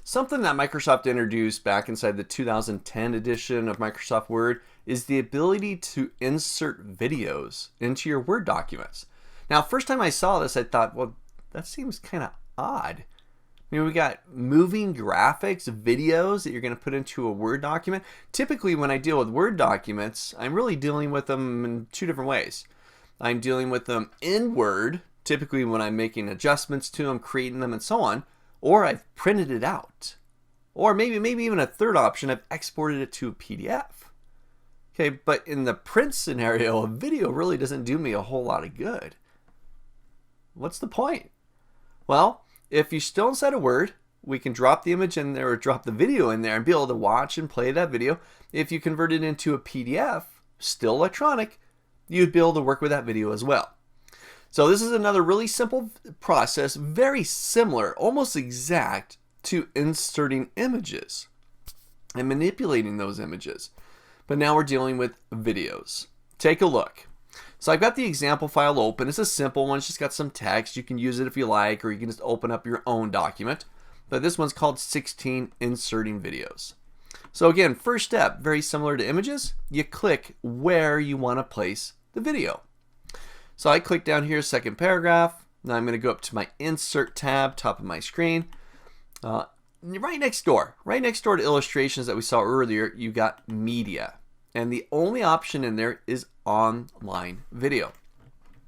Something that Microsoft introduced back inside the 2010 edition of Microsoft Word is the ability to insert videos into your Word documents. Now, first time I saw this, I thought, well, that seems kind of odd. I mean, we got moving graphics, videos that you're going to put into a Word document. Typically, when I deal with Word documents, I'm really dealing with them in two different ways. I'm dealing with them in Word, typically when I'm making adjustments to them, creating them, and so on, or I've printed it out. Or maybe even a third option, I've exported it to a PDF. Okay, but in the print scenario, a video really doesn't do me a whole lot of good. What's the point? Well, if you're still inside of Word, we can drop the image in there or drop the video in there and be able to watch and play that video. If you convert it into a PDF, still electronic, you'd be able to work with that video as well. So this is another really simple process, very similar, almost exact to inserting images and manipulating those images. But now we're dealing with videos. Take a look. So I've got the example file open. It's a simple one. It's just got some text. You can use it if you like, or you can just open up your own document. But this one's called 16 Inserting Videos. So again, first step, very similar to images. You click where you want to place the video. So I click down here, second paragraph. Now I'm going to go up to my Insert tab, top of my screen. Right next door to illustrations that we saw earlier, you got Media. And the only option in there is Online Video.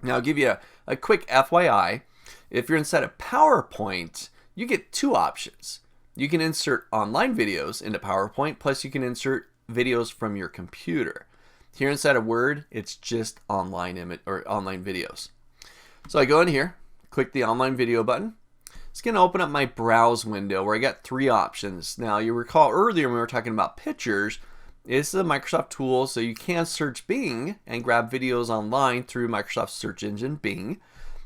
Now I'll give you a quick FYI. If you're inside of PowerPoint, you get two options. You can insert online videos into PowerPoint, plus you can insert videos from your computer. Here inside of Word, it's just online image or online videos. So I go in here, click the online video button. It's going to open up my browse window where I got three options. Now you recall earlier when we were talking about pictures, this is a Microsoft tool, so you can search Bing and grab videos online through Microsoft search engine Bing.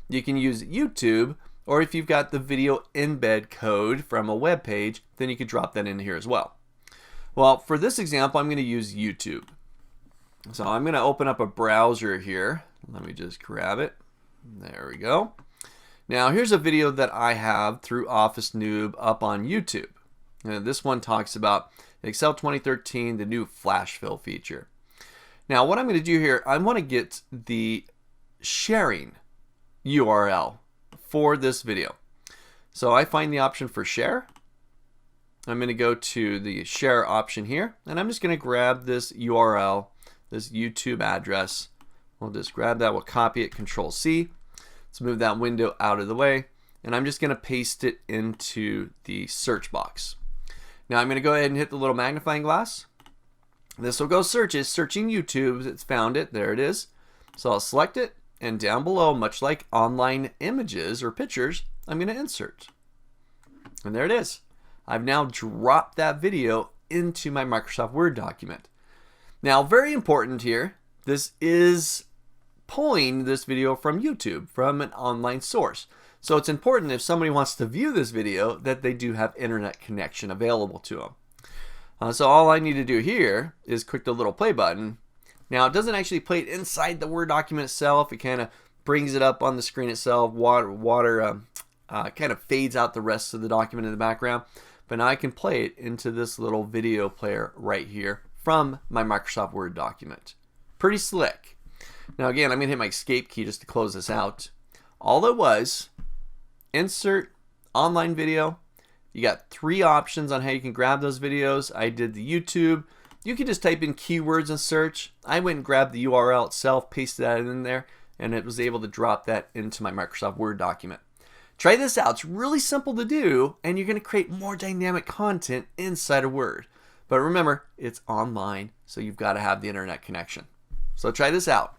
You can use YouTube, or if you've got the video embed code from a web page, then you could drop that in here as well. Well, for this example, I'm going to use YouTube. So I'm going to open up a browser here. Let me just grab it. There we go. Now here's a video that I have through Office Noob up on YouTube. This one talks about Excel 2013, the new flash fill feature. Now what I'm going to do here, I want to get the sharing URL for this video. So I find the option for share. I'm going to go to the share option here, and I'm just going to grab this URL, this YouTube address. We'll just grab that, we'll copy it, Control C. Let's move that window out of the way, and I'm just going to paste it into the search box. Now I'm going to go ahead and hit the little magnifying glass. This will go searches, searching YouTube. It's found it, there it is. So I'll select it, and down below, much like online images or pictures, I'm going to insert. And there it is. I've now dropped that video into my Microsoft Word document. Now, very important here, this is pulling this video from YouTube, from an online source. So it's important if somebody wants to view this video that they do have internet connection available to them. So all I need to do here is click the little play button. Now it doesn't actually play it inside the Word document itself. It kind of brings it up on the screen itself. Water kind of fades out the rest of the document in the background. But now I can play it into this little video player right here from my Microsoft Word document. Pretty slick. Now again, I'm going to hit my escape key just to close this out. All it was, insert online video. You got three options on how you can grab those videos. I did the YouTube. You can just type in keywords and search. I went and grabbed the URL itself, pasted that in there, and it was able to drop that into my Microsoft Word document. Try this out. It's really simple to do, and you're going to create more dynamic content inside of Word. But remember, it's online, so you've got to have the internet connection. So try this out.